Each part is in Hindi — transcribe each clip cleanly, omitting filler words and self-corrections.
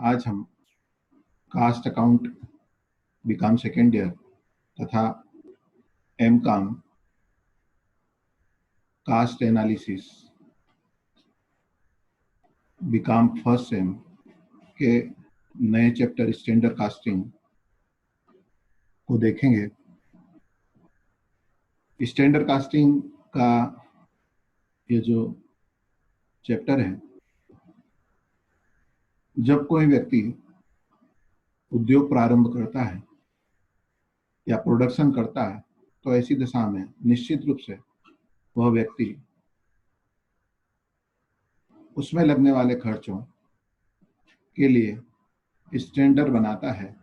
आज हम cost account BCom second year तथा MCom cost analysis BCom first sem के नए चैप्टर स्टैंडर्ड कास्टिंग को देखेंगे। स्टैंडर्ड कास्टिंग का ये जो चैप्टर है, जब कोई व्यक्ति उद्योग प्रारंभ करता है या प्रोडक्शन करता है तो ऐसी दशा में निश्चित रूप से वह व्यक्ति उसमें लगने वाले खर्चों के लिए स्टैंडर्ड बनाता है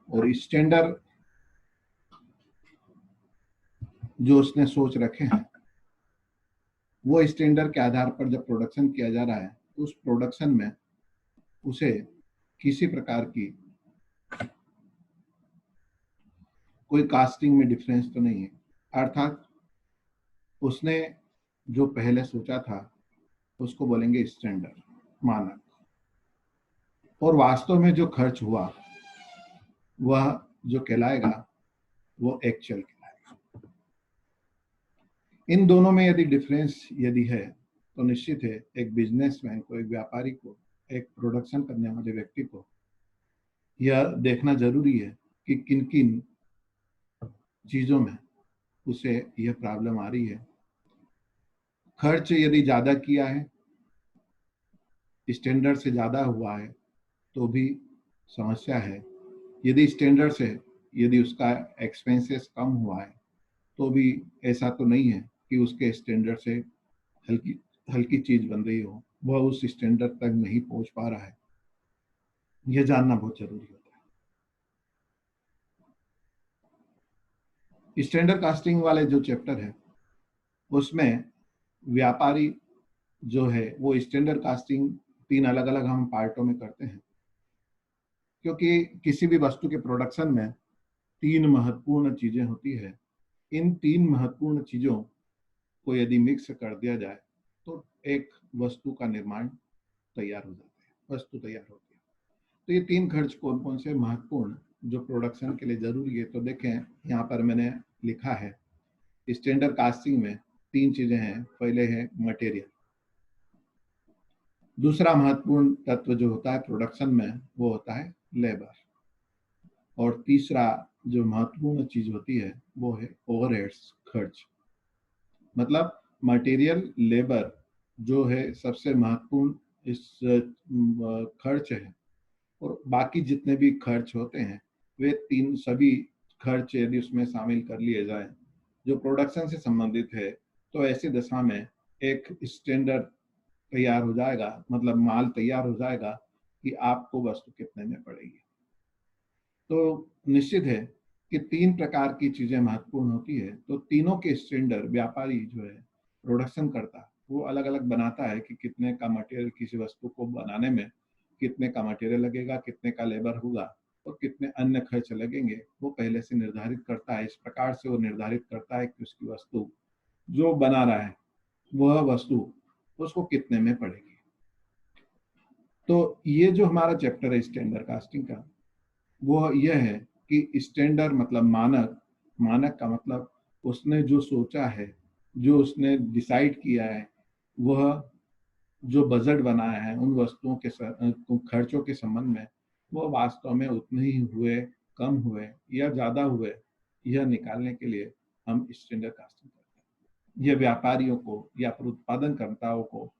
और स्टैंडर्ड जो उसने सोच रखे हैं वो स्टैंडर्ड के आधार पर जब प्रोडक्शन किया जा रहा है तो उस प्रोडक्शन में उसे किसी प्रकार की कोई कास्टिंग में डिफरेंस तो नहीं है, अर्थात उसने जो पहले सोचा था उसको बोलेंगे स्टैंडर्ड मानक, और वास्तव में जो खर्च हुआ वह जो कहलाएगा वो एक्चुअल कहलाएगा। इन दोनों में यदि डिफरेंस यदि है तो निश्चित है एक बिजनेसमैन को, एक व्यापारी को, एक प्रोडक्शन करने वाले व्यक्ति को यह देखना जरूरी है कि किन किन चीजों में उसे यह प्रॉब्लम आ रही है। खर्च यदि ज्यादा किया है, स्टैंडर्ड से ज्यादा हुआ है तो भी समस्या है। यदि स्टैंडर्ड से यदि उसका एक्सपेंसेस कम हुआ है तो भी ऐसा तो नहीं है कि उसके स्टैंडर्ड से हल्की हल्की चीज बन रही हो, वह उस स्टैंडर्ड तक नहीं पहुंच पा रहा है। यह जानना बहुत जरूरी होता है। स्टैंडर्ड कास्टिंग वाले जो चैप्टर है उसमें व्यापारी जो है वो स्टैंडर्ड कास्टिंग 3 अलग अलग हम पार्टों में करते हैं, क्योंकि किसी भी वस्तु के प्रोडक्शन में 3 महत्वपूर्ण चीजें होती है। इन 3 महत्वपूर्ण चीजों को यदि मिक्स कर दिया जाए तो एक वस्तु का निर्माण तैयार हो जाता है, वस्तु तैयार होती है। तो ये 3 खर्च कौन कौन से महत्वपूर्ण जो प्रोडक्शन के लिए जरूरी है, तो देखें यहाँ पर मैंने लिखा है स्टैंडर्ड कास्टिंग में 3 चीजें हैं। पहले है मटेरियल, दूसरा महत्वपूर्ण तत्व जो होता है प्रोडक्शन में वो होता है लेबर, और तीसरा जो महत्वपूर्ण चीज होती है वो है ओवरहेड्स खर्च। मतलब मटेरियल, लेबर जो है सबसे महत्वपूर्ण इस खर्च है, और बाकी जितने भी खर्च होते हैं वे सभी खर्च यदि उसमें शामिल कर लिए जाए जो प्रोडक्शन से संबंधित है तो ऐसी दशा में एक स्टैंडर्ड तैयार हो जाएगा, मतलब माल तैयार हो जाएगा कि आपको वस्तु कितने में पड़ेगी। तो निश्चित है कि 3 प्रकार की चीजें महत्वपूर्ण होती है, तो तीनों के स्टैंडर्ड व्यापारी जो है प्रोडक्शन करता है वो अलग अलग बनाता है कि कितने का मटेरियल, किसी वस्तु को बनाने में कितने का मटेरियल लगेगा, कितने का लेबर होगा और कितने अन्य खर्च लगेंगे, वो पहले से निर्धारित करता है। इस प्रकार से वो निर्धारित करता है कि उसकी वस्तु जो बना रहा है वह वस्तु उसको कितने में पड़ेगी। तो ये जो हमारा चैप्टर है स्टैंडर्ड कास्टिंग का, वो यह है कि स्टैंडर्ड मतलब मानक, मानक का मतलब उसने जो सोचा है, जो उसने डिसाइड किया है, वह जो बजट बनाया है उन वस्तुओं के खर्चों के संबंध में वो वास्तव में उतने ही हुए, कम हुए या ज्यादा हुए, यह निकालने के लिए हम स्टैंडर्ड कास्टिंग करते हैं। यह व्यापारियों को या उत्पादनकर्ताओं को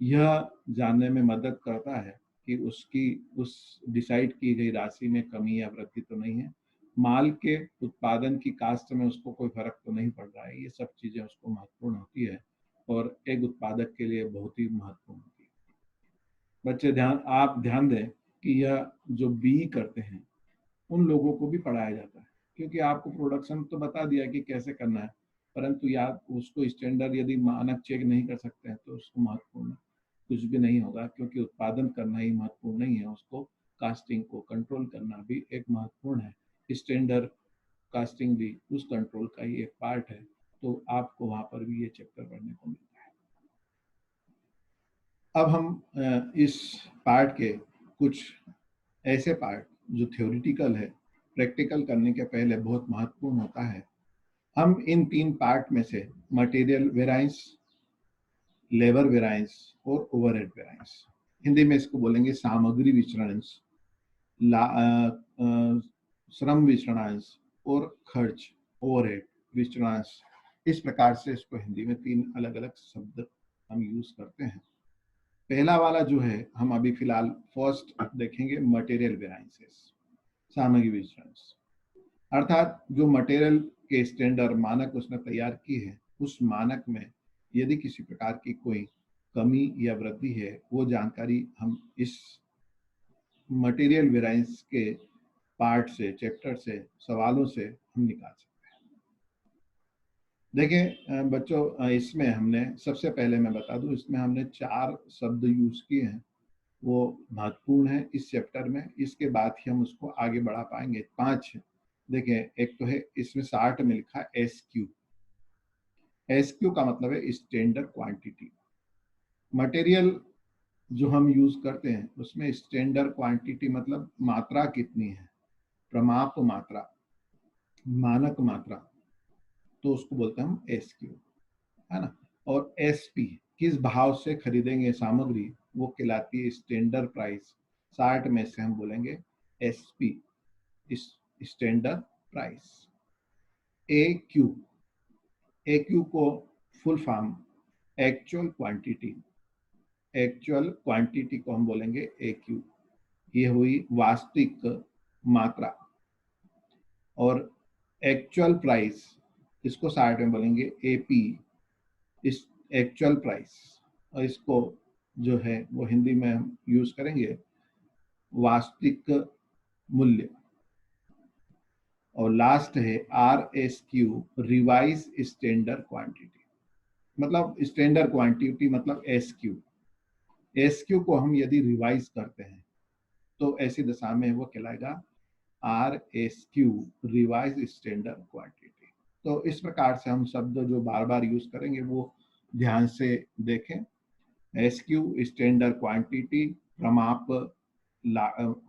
यह जानने में मदद करता है कि उसकी उस डिसाइड की गई राशि में कमी या वृद्धि तो नहीं है, माल के उत्पादन की कास्ट में उसको कोई फर्क तो नहीं पड़ रहा है। ये सब चीजें उसको महत्वपूर्ण होती है और एक उत्पादक के लिए बहुत ही महत्वपूर्ण होती है। बच्चे आप ध्यान दें कि यह जो बी करते हैं उन लोगों को भी पढ़ाया जाता है, क्योंकि आपको प्रोडक्शन तो बता दिया कि कैसे करना है, परंतु याद उसको स्टैंडर्ड यदि मानक चेक नहीं कर सकते हैं तो उसको महत्वपूर्ण कुछ भी नहीं होगा, क्योंकि उत्पादन करना ही महत्वपूर्ण नहीं है, उसको कास्टिंग को कंट्रोल करना भी एक महत्वपूर्ण है। स्टैंडर्ड कास्टिंग भी उस कंट्रोल का ही एक पार्ट है। तो आपको वहां पर भी ये चैप्टर पढ़ने को मिलता है। अब हम इस पार्ट के कुछ ऐसे पार्ट जो थ्योरेटिकल है, प्रैक्टिकल करने के पहले बहुत महत्वपूर्ण होता है। हम इन 3 पार्ट में से मटेरियल वेराइंस, लेबर वेराइंस और ओवरहेड वेराइंस, हिंदी में इसको बोलेंगे सामग्री विचरणंश, श्रम विचरणांश और खर्च ओवरहेड विचरणांश। इस प्रकार से इसको हिंदी में 3 अलग अलग शब्द हम यूज करते हैं। पहला वाला जो है हम अभी फिलहाल फर्स्ट देखेंगे, मटेरियल वेराइंसेस, सामग्री विचरणांश। अर्थात जो मटेरियल के स्टैंडर्ड मानक उसने तैयार की है, उस मानक में यदि किसी प्रकार की कोई कमी या वृद्धि है, वो जानकारी हम इस मटेरियल वेराइंस के पार्ट से, चैप्टर से, सवालों से हम निकाल सकते हैं। देखें बच्चों, इसमें हमने सबसे पहले मैं बता दूं, इसमें हमने 4 शब्द यूज किए हैं, वो महत्वपूर्ण है इस चैप्टर में। इसके बाद ही हम उसको आगे बढ़ा पाएंगे। 5 देखें, एक तो है इसमें 60 में लिखा है SQ। SQ का मतलब है स्टैंडर्ड क्वांटिटी। मटेरियल जो हम यूज करते हैं उसमें स्टैंडर्ड क्वांटिटी मतलब मात्रा कितनी है, प्रमाप मात्रा, मानक मात्रा, तो उसको बोलते हैं हम SQ, है ना। और SP किस भाव से खरीदेंगे सामग्री, वो कहलाती है स्टैंडर्ड प्राइस। 60 में से हम बोलेंगे SP, स्टैंडर्ड प्राइस। AQ को full form actual quantity, actual quantity को हम बोलेंगे AQ, ये हुई वास्तविक मात्रा। और एक्चुअल प्राइस, इसको 60 में बोलेंगे AP, इस एक्चुअल प्राइस। और इसको जो है वो हिंदी में हम यूज करेंगे वास्तविक मूल्य। और लास्ट है RSQ, रिवाइज स्टैंडर्ड क्वांटिटी, मतलब स्टैंडर्ड क्वांटिटी मतलब SQ को हम यदि रिवाइज करते हैं तो ऐसी दशा में वो कहलाएगा RSQ, रिवाइज स्टैंडर्ड क्वांटिटी। तो इस प्रकार से हम शब्द जो बार बार यूज करेंगे वो ध्यान से देखें। SQ स्टैंडर्ड क्वांटिटी, प्रमाप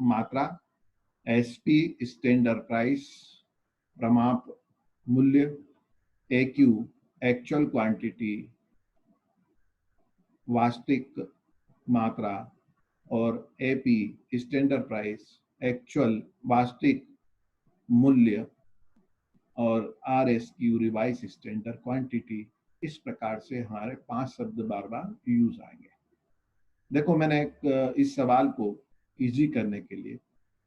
मात्रा। SP स्टैंडर्ड प्राइस, प्रमाप मूल्य। AQ एक्चुअल क्वांटिटी, वास्तविक मात्रा। और AP स्टैंडर्ड प्राइस, एक्चुअल वास्तविक मूल्य। और RSQ रिवाइज स्टैंडर्ड क्वांटिटी। इस प्रकार से हमारे 5 शब्द बार बार यूज आएंगे। देखो, मैंने इस सवाल को इजी करने के लिए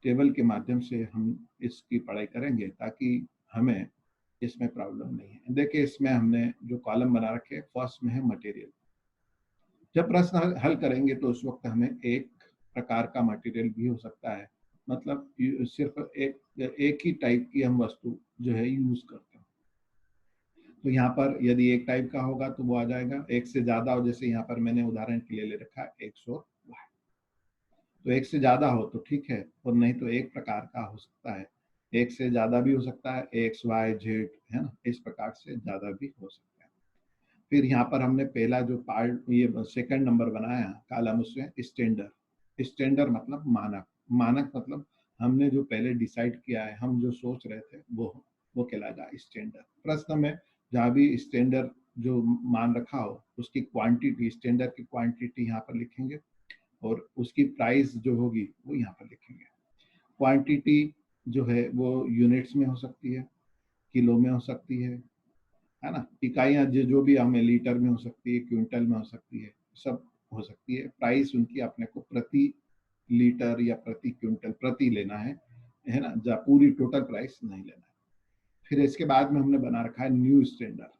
टेबल के माध्यम से हम इसकी पढ़ाई करेंगे ताकि हमें इसमें प्रॉब्लम नहीं है। देखिए, इसमें हमने जो कॉलम बना रखे, फर्स्ट में है मटेरियल। जब प्रश्न हल करेंगे तो उस वक्त हमें एक प्रकार का मटेरियल भी हो सकता है, मतलब सिर्फ एक ही टाइप की हम वस्तु जो है यूज करते हैं। तो यहाँ पर यदि एक टाइप का होगा तो वो आ जाएगा। एक से ज्यादा हो, जैसे यहाँ पर मैंने उदाहरण के लिए ले रखा है X और Y, तो एक से ज्यादा हो तो ठीक है, और नहीं तो एक प्रकार का हो सकता है। एक से ज्यादा भी हो सकता है, X Y Z, है ना, इस प्रकार से ज्यादा भी हो सकता है। फिर यहाँ पर हमने पहला जो पार्ट, ये सेकंड नंबर बनाया कॉलम, उसमें स्टैंडर्ड। स्टैंडर्ड मतलब मानक, मानक मतलब हमने जो पहले डिसाइड किया है, हम जो सोच रहे थे वो कहलाएगा स्टैंडर्ड। प्रश्न में जहाँ भी स्टैंडर्ड जो मान रखा हो उसकी क्वांटिटी, स्टैंडर्ड की क्वांटिटी यहाँ पर लिखेंगे और उसकी प्राइस जो होगी वो यहाँ पर लिखेंगे। क्वांटिटी जो है वो यूनिट्स में हो सकती है, किलो में हो सकती है ना। इकाइयाँ जो भी हमें लीटर में हो सकती है, क्विंटल में हो सकती है, सब हो सकती है। प्राइस उनकी अपने को प्रति लीटर या प्रति क्विंटल प्रति लेना है ना, जहाँ पूरी टोटल प्राइस नहीं लेना है। फिर इसके बाद में हमने बना रखा है न्यू स्टैंडर्ड,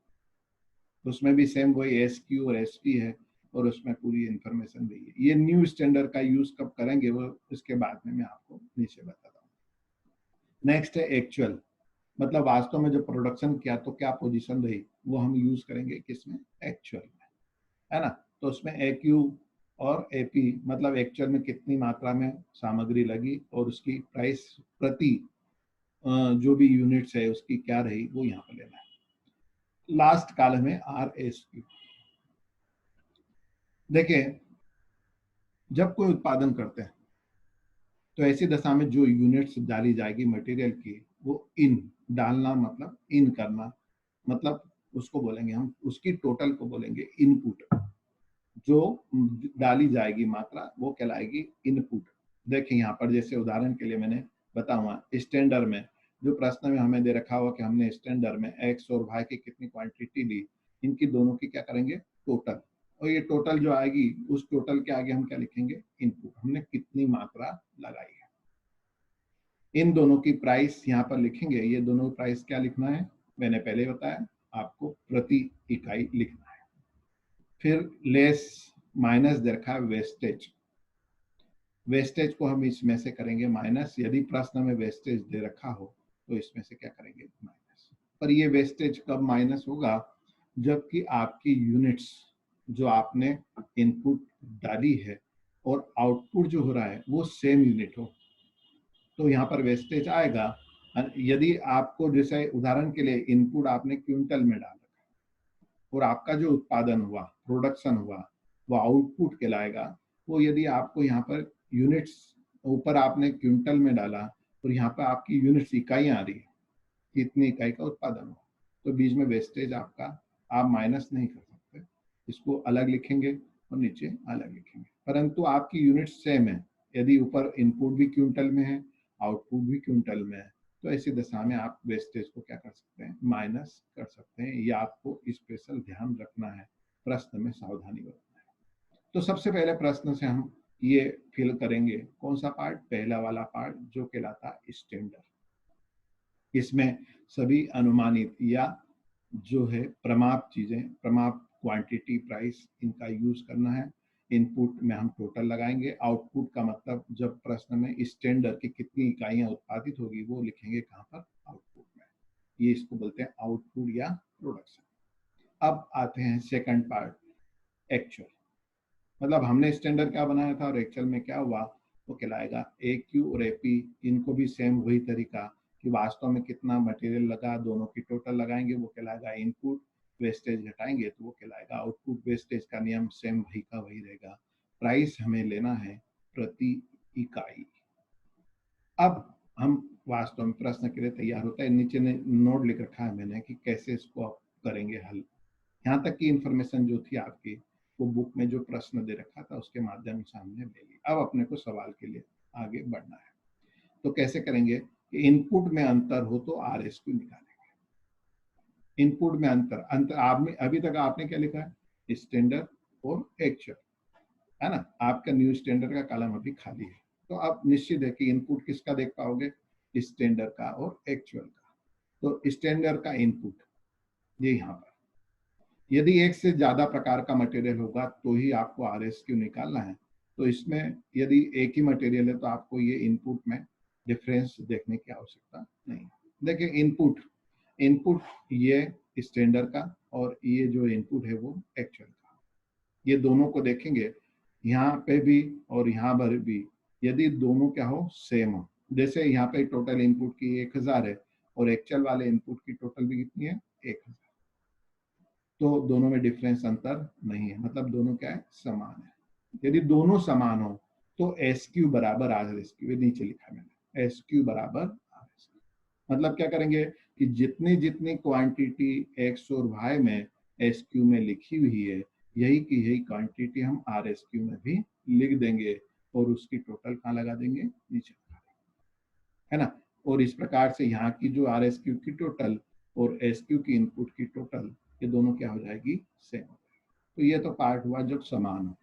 उसमें भी सेम वही SQ और SP है और उसमें पूरी इंफॉर्मेशन दी है। ये न्यू स्टैंडर्ड का यूज कब करेंगे वो इसके बाद में मैं आपको नीचे बताता हूँ। नेक्स्ट है एक्चुअल, मतलब वास्तव में जो प्रोडक्शन किया तो क्या पोजीशन रही, वो हम यूज करेंगे किसमें, एक्चुअल में, है ना। तो उसमें AQ और AP मतलब एक्चुअल में कितनी मात्रा में सामग्री लगी और उसकी प्राइस प्रति जो भी यूनिट्स है उसकी क्या रही, वो यहाँ पर लेना है। लास्ट कॉलम है RSQ। देखिए, जब कोई उत्पादन करते हैं तो ऐसी दशा में जो यूनिट्स डाली जाएगी मटेरियल की, वो इन डालना मतलब इन करना, मतलब उसको बोलेंगे हम, उसकी टोटल को बोलेंगे इनपुट। जो डाली जाएगी मात्रा वो कहलाएगी इनपुट। देखिए यहाँ पर जैसे उदाहरण के लिए मैंने बताऊंगा, स्टैंडर्ड में जो प्रश्न में हमें दे रखा हुआ कि हमने स्टैंडर्ड में एक्स और वाई की कितनी क्वांटिटी ली, इनकी दोनों की क्या करेंगे, टोटल। और ये टोटल जो आएगी, उस टोटल के आगे हम क्या लिखेंगे, इनपुट, हमने कितनी मात्रा लगाई है। इन दोनों की प्राइस यहाँ पर लिखेंगे। ये दोनों प्राइस क्या लिखना है, मैंने पहले बताया आपको, प्रति इकाई लिखना है। फिर लेस माइनस दे रखा है वेस्टेज। वेस्टेज को हम इसमें से करेंगे माइनस। यदि प्रश्न में वेस्टेज दे रखा हो तो इसमें से क्या करेंगे, माइनस। पर ये वेस्टेज कब माइनस होगा, जबकि आपकी यूनिट्स जो आपने इनपुट डाली है और आउटपुट जो हो रहा है वो सेम यूनिट हो, तो यहाँ पर वेस्टेज आएगा। यदि आपको जैसे उदाहरण के लिए इनपुट आपने क्विंटल में डाला और आपका जो उत्पादन हुआ, प्रोडक्शन हुआ, वो आउटपुट कहलाएगा। वो यदि आपको यहाँ पर यूनिट्स ऊपर आपने क्विंटल में डाला और यहाँ पर आपकी यूनिट्स इकाइयाँ आ रही है, कितनी इकाई का उत्पादन हो, तो बीच में वेस्टेज आपका आप माइनस नहीं कर सकते, इसको अलग लिखेंगे और नीचे अलग लिखेंगे। परंतु आपकी यूनिट सेम है, यदि ऊपर इनपुट भी क्विंटल में है, आउटपुट भी क्विंटल में है, तो ऐसी दशा में आप वेस्टेज को क्या कर सकते हैं, माइनस कर सकते हैं। ये आपको स्पेशल ध्यान रखना है, प्रश्न में सावधानी बरतना है। तो सबसे पहले प्रश्न से हम ये फिल करेंगे, कौन सा पार्ट, पहला वाला पार्ट जो कहलाता है स्टैंडर्ड। इसमें सभी अनुमानित या जो है प्रमाप चीजें, प्रमाप क्वांटिटी, प्राइस, इनका यूज करना है। इनपुट में हम टोटल लगाएंगे। आउटपुट का मतलब जब प्रश्न में स्टैंडर्ड की कितनी इकाइयां उत्पादित होगी वो लिखेंगे कहाँ पर, आउटपुट में। ये इसको बोलते हैं आउटपुट या प्रोडक्शन। अब आते हैं सेकंड पार्ट, एक्चुअल। मतलब हमने स्टैंडर्ड क्या बनाया था और एक्चुअल में क्या हुआ, वो कहलाएगा ए क्यू और एपी। इनको भी सेम वही तरीका कि वास्तव में कितना मटेरियल लगा, दोनों की टोटल लगाएंगे, वो कहलाएगा इनपुट। वेस्टेज घटाएंगे तो वो कहलाएगा आउटपुट। वेस्टेज का नियम सेम वही का वही रहेगा। प्राइस हमें लेना है प्रति इकाई। अब हम वास्तव में प्रश्न के लिए तैयार होता है। नीचे ने नोट लिख रखा है मैंने कि कैसे इसको आप करेंगे हल। यहाँ तक की इंफॉर्मेशन जो थी आपकी, वो बुक में जो प्रश्न दे रखा था उसके माध्यम से हमने ले ली। अब अपने को सवाल के लिए आगे बढ़ना है। तो कैसे करेंगे कि इनपुट में अंतर हो तो आर एस क्यू निकालेंगे। इनपुट में अंतर आपने अभी तक आपने क्या लिखा है, स्टैंडर्ड और एक्चुअल, है ना। आपका न्यू स्टैंडर्ड का कॉलम अभी खाली है, तो आप निश्चित है कि इनपुट किसका देख पाओगे, स्टैंडर्ड का और एक्चुअल का। तो स्टैंडर्ड का इनपुट ये यहाँ पर, यदि एक से ज्यादा प्रकार का मटेरियल होगा तो ही आपको आर एस क्यू निकालना है। तो इसमें यदि एक ही मटेरियल है तो आपको ये इनपुट में डिफरेंस देखने की आवश्यकता नहीं। देखिए इनपुट, इनपुट ये स्टैंडर्ड का और ये जो इनपुट है वो एक्चुअल का। ये दोनों को देखेंगे यहाँ पे भी और यहाँ पर भी, यदि दोनों क्या हो, सेम हो। जैसे यहाँ पे टोटल इनपुट की 1000 है और एक्चुअल वाले इनपुट की टोटल भी कितनी है, 1000, तो दोनों में डिफरेंस अंतर नहीं है, मतलब दोनों क्या है, समान है। यदि दोनों समान हो तो एस क्यू बराबर आर एस क्यू, नीचे लिखा मैंने, एस क्यू बराबर आर एस क्यू। मतलब क्या करेंगे कि जितनी जितनी क्वांटिटी एक्स और वाई में एस क्यू में लिखी हुई है, यही की यही क्वांटिटी हम आर एस क्यू में भी लिख देंगे और उसकी टोटल कहाँ लगा देंगे, नीचे लगा देंगे, है ना। और इस प्रकार से यहाँ की जो आर एस क्यू की टोटल और एस क्यू की इनपुट की टोटल, ये दोनों क्या हो जाएगी, सेम हो जाएगी। तो ये तो पार्ट हुआ जब समान हो।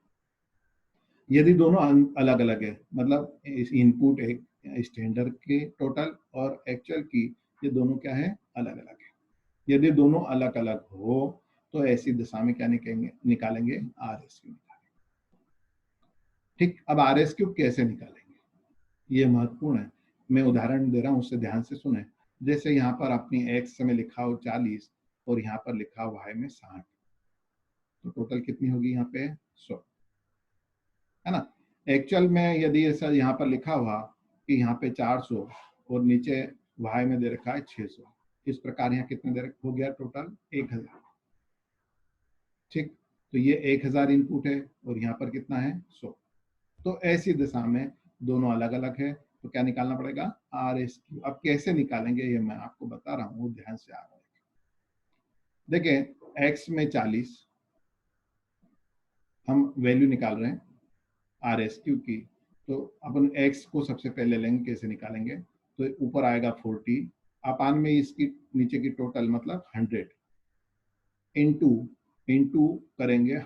यदि दोनों अलग अलग है, मतलब इस इनपुट एक स्टैंडर्ड के टोटल और एक्चुअल की, ये दोनों क्या है, अलग अलग है। यदि दोनों अलग अलग हो तो ऐसी दशा में क्या निकालेंगे, आर एस क्यू निकालेंगे। ठीक, अब आर एस क्यू कैसे निकालेंगे, ये महत्वपूर्ण है। मैं उदाहरण दे रहा हूँ, उससे ध्यान से सुने। जैसे यहाँ पर अपनी एक्स में लिखा हो 40 और यहाँ पर लिखा हो वाई में 60, तो टोटल कितनी होगी यहाँ पे, 100, है ना। एक्चुअल में यदि ऐसा यहाँ पर लिखा हुआ कि यहाँ पे 400 और नीचे वाई में दे रखा है 600, इस प्रकार यहाँ कितने दे रखा हो गया, टोटल 1000। ठीक, तो ये 1000 इनपुट है और यहाँ पर कितना है, 100। तो ऐसी दिशा में दोनों अलग अलग है, तो क्या निकालना पड़ेगा, आर एस क्यू। अब कैसे निकालेंगे ये मैं आपको बता रहा हूँ, ध्यान से आ रहा है। देखें एक्स में 40 हम वैल्यू निकाल रहे हैं आर एस क्यू की, तो अपन एक्स को सबसे पहले लेंगे, कैसे निकालेंगे, तो ऊपर आएगा 40 अपान में इसकी नीचे की टोटल मतलब 100 इंटू इंटू करेंगे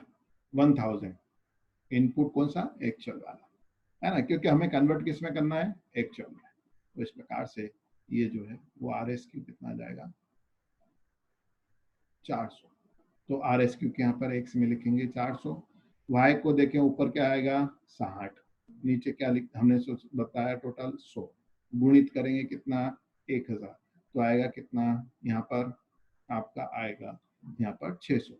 1000, इनपुट कौन सा, एक्चुअल वाला है ना, क्योंकि हमें कन्वर्ट किस में करना है, एक्चुअल में। तो इस प्रकार से ये जो है वो आर एस क्यू कितना जाएगा, 400। तो आर एस क्यू के यहाँ पर एक्स में लिखेंगे 400, वाई को देखें ऊपर क्या आएगा 60, नीचे क्या हमने बताया टोटल 100, गुणित करेंगे कितना 1000, तो आएगा कितना यहाँ पर आपका आएगा यहाँ पर 600,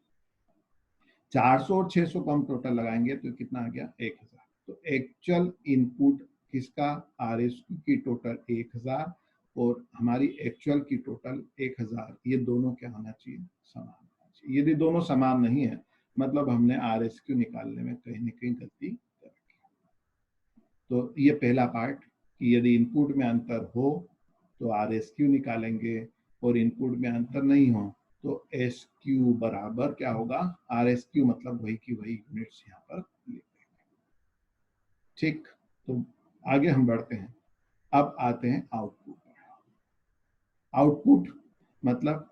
400 और 600 को हम टोटल लगाएंगे तो कितना आ गया 1000। तो एक्चुअल इनपुट किसका, आर एस क्यू की टोटल 1000 और हमारी एक्चुअल की टोटल 1000, ये दोनों क्या होना चाहिए, समान होना चाहिए। यदि दोनों समान नहीं है मतलब हमने आर एस क्यू निकालने में कहीं ना कहीं गलती कर रखी है। तो ये पहला पार्ट कि यदि इनपुट में अंतर हो तो आर एस क्यू निकालेंगे, और इनपुट में अंतर नहीं हो तो एस क्यू बराबर क्या होगा, आर एस क्यू मतलब वही की वही यूनिट्स यहाँ पर लिख देंगे। ठीक, तो आगे हम बढ़ते हैं। अब आते हैं आउटपुट। आउटपुट मतलब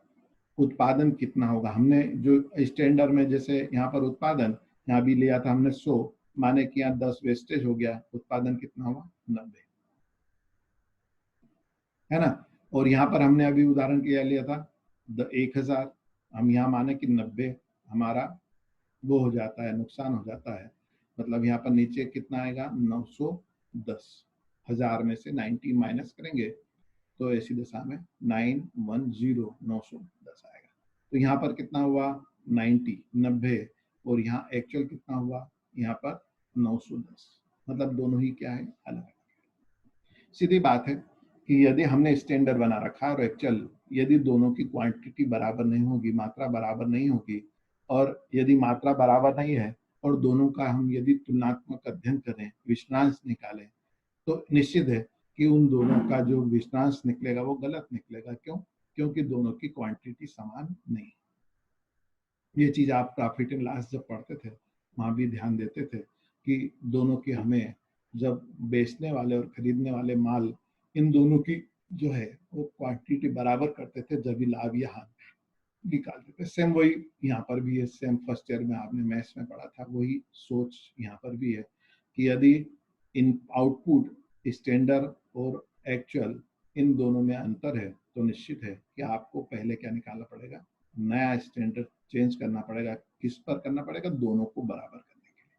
उत्पादन कितना होगा। हमने जो स्टैंडर्ड में जैसे यहाँ पर उत्पादन यहाँ भी लिया था हमने 100, माने कि यहाँ 10 वेस्टेज हो गया, उत्पादन कितना हुआ 90, है ना। और यहाँ पर हमने अभी उदाहरण के लिए लिया था 1000, हम यहाँ माने कि 90 हमारा वो हो जाता है, नुकसान हो जाता है, मतलब यहाँ पर नीचे कितना आएगा 910, 1000 में से 90 माइनस करेंगे तो ऐसी दशा में 910 आएगा। तो यहाँ पर कितना हुआ 90 और यहाँ एक्चुअल कितना हुआ यहाँ पर 910, मतलब दोनों ही क्या है, अलग। सीधी बात है कि यदि हमने स्टैंडर्ड बना रखा है और एक्चुअल, यदि दोनों की क्वांटिटी बराबर नहीं होगी, मात्रा बराबर नहीं होगी, और यदि मात्रा बराबर नहीं है और दोनों का हम यदि तुलनात्मक अध्ययन करें, विश्वास निकालें, तो निश्चित है कि उन दोनों का जो विश्वास निकलेगा वो गलत निकलेगा। क्यों, क्योंकि दोनों की क्वांटिटी समान नहीं। ये चीज आप प्रॉफिट एंड लॉस जब पढ़ते थे वहां भी ध्यान देते थे कि दोनों की हमें जब बेचने वाले और खरीदने वाले माल, इन दोनों की जो है वो क्वांटिटी बराबर करते थे, जब भी लाभ या हानि निकालते थे। सेम वही यहाँ पर भी है, सेम फर्स्ट ईयर में आपने मैथ्स में पढ़ा था, वही सोच यहाँ पर भी है कि यदि इन आउटपुट स्टैंडर्ड और एक्चुअल इन दोनों में अंतर है तो निश्चित है कि आपको पहले क्या निकालना पड़ेगा, नया स्टैंडर्ड चेंज करना पड़ेगा। किस पर करना पड़ेगा, दोनों को बराबर करने के लिए।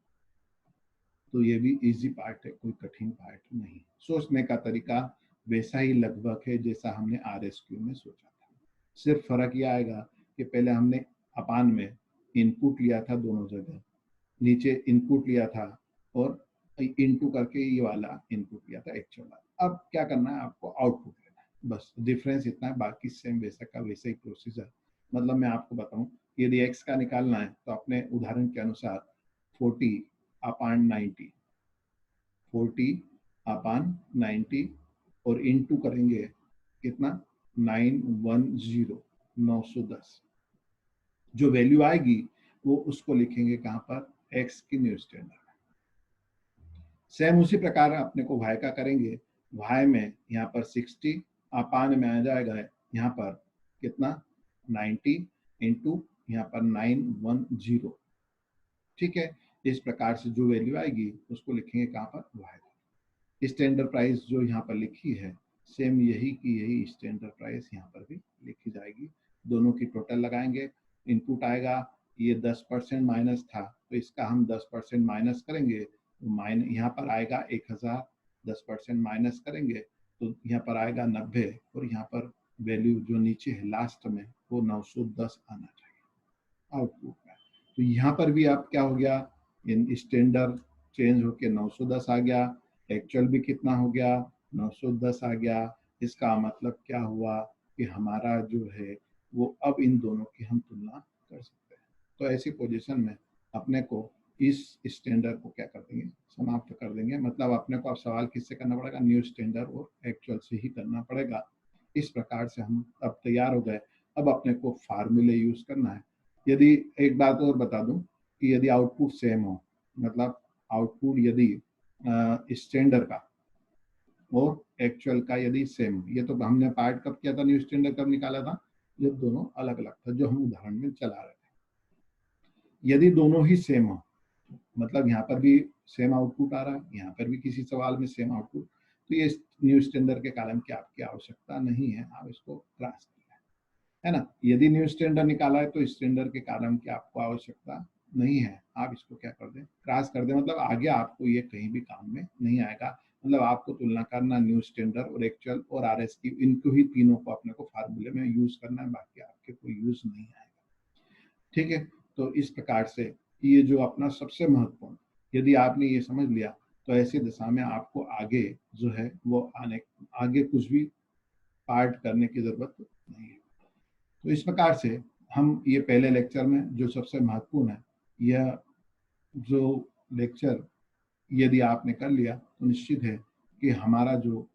तो ये भी इजी पार्ट है, कोई कठिन पार्ट नहीं। सोचने का तरीका वैसा ही लगभग है जैसा हमने आर एस क्यू में सोचा था, सिर्फ फर्क यह आएगा कि पहले हमने अपान में इनपुट लिया था दोनों जगह, नीचे इनपुट लिया था और इनटू करके ये वाला इनपुट लिया था एक्चुअल वाला। अब क्या करना है, आपको आउटपुट लेना है, बस डिफरेंस इतना है, बाकी सेम वैसा का वैसा ही प्रोसीजर। मतलब मैं आपको बताऊं, यदि एक्स का निकालना है तो अपने उदाहरण के अनुसार 40 अपान 90, 40 अपान 90 और इनटू करेंगे कितना 910, जो वैल्यू आएगी वो उसको लिखेंगे कहाँ पर, एक्स की न्यू स्टैंडर्ड। सेम उसी प्रकार अपने को वाई का करेंगे, वाई में यहाँ पर 60 अपान में आ जाएगा यहाँ पर कितना 90 इंटू यहाँ पर 910, ठीक है। इस प्रकार से जो वैल्यू आएगी उसको लिखेंगे कहाँ पर, वाई। स्टैंडर्ड प्राइस जो यहाँ पर लिखी है सेम यही की यही स्टैंडर्ड प्राइस यहाँ पर भी लिखी जाएगी। दोनों की टोटल लगाएंगे, इनपुट आएगा, ये 10% माइनस था तो इसका हम 10% माइनस करेंगे, तो यहाँ पर आएगा 1000, 10% माइनस करेंगे तो यहाँ पर आएगा 90 और यहाँ पर वैल्यू जो नीचे है लास्ट में वो 910 आना चाहिए आउटपुट में। तो यहाँ पर भी आप क्या हो गया, स्टैंडर्ड चेंज होके 910 आ गया, एक्चुअल भी कितना हो गया 910 आ गया। इसका मतलब क्या हुआ कि हमारा जो है वो अब इन दोनों की हम तुलना कर सकते हैं। तो ऐसी पोजीशन में अपने को इस स्टैंडर्ड को क्या कर देंगे, समाप्त कर देंगे। मतलब अपने को अब सवाल किससे करना पड़ेगा, न्यू स्टैंडर्ड और एक्चुअल से ही करना पड़ेगा। इस प्रकार से हम अब तैयार हो गए। अब अपने को फार्मूले यूज करना है। यदि एक बात और बता दूं कि यदि आउटपुट सेम हो, मतलब आउटपुट यदि स्टैंडर्ड का और एक्चुअल का यदि सेम, ये तो हमने पार्ट कब किया था, न्यू स्टैंडर्ड कब निकाला था, जब दोनों अलग अलग था, जो हम उदाहरण में चला रहे थे। यदि दोनों ही सेम हो, मतलब यहाँ पर भी सेम आउटपुट आ रहा है, यहाँ पर भी किसी सवाल में सेम आउटपुट, तो ये न्यू स्टैंडर्ड के कॉलम की आपकी आवश्यकता नहीं है, आप इसको क्रॉस है ना। यदि न्यू स्टैंडर्ड निकाला है तो स्टैंडर्ड के कॉलम की आपको आवश्यकता नहीं है, आप इसको क्या कर दें, क्रॉस कर दें। मतलब आगे आपको ये कहीं भी काम में नहीं आएगा। मतलब आपको तुलना करना न्यू स्टैंडर्ड और एक्चुअल और आरएस की, इनको ही तीनों को अपने को फार्मूले में यूज करना है, बाकी आपके कोई यूज नहीं आएगा। ठीक है, तो इस प्रकार से ये जो अपना सबसे महत्वपूर्ण, यदि आपने ये समझ लिया तो ऐसी दशा में आपको आगे जो है वो आगे कुछ भी पार्ट करने की जरूरत नहीं है। तो इस प्रकार से हम ये पहले लेक्चर में जो सबसे महत्वपूर्ण है, यह जो लेक्चर यदि आपने कर लिया तो निश्चित है कि हमारा जो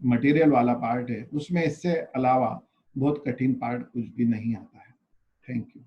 मटेरियल वाला पार्ट है उसमें इससे अलावा बहुत कठिन पार्ट कुछ भी नहीं आता है। Thank you.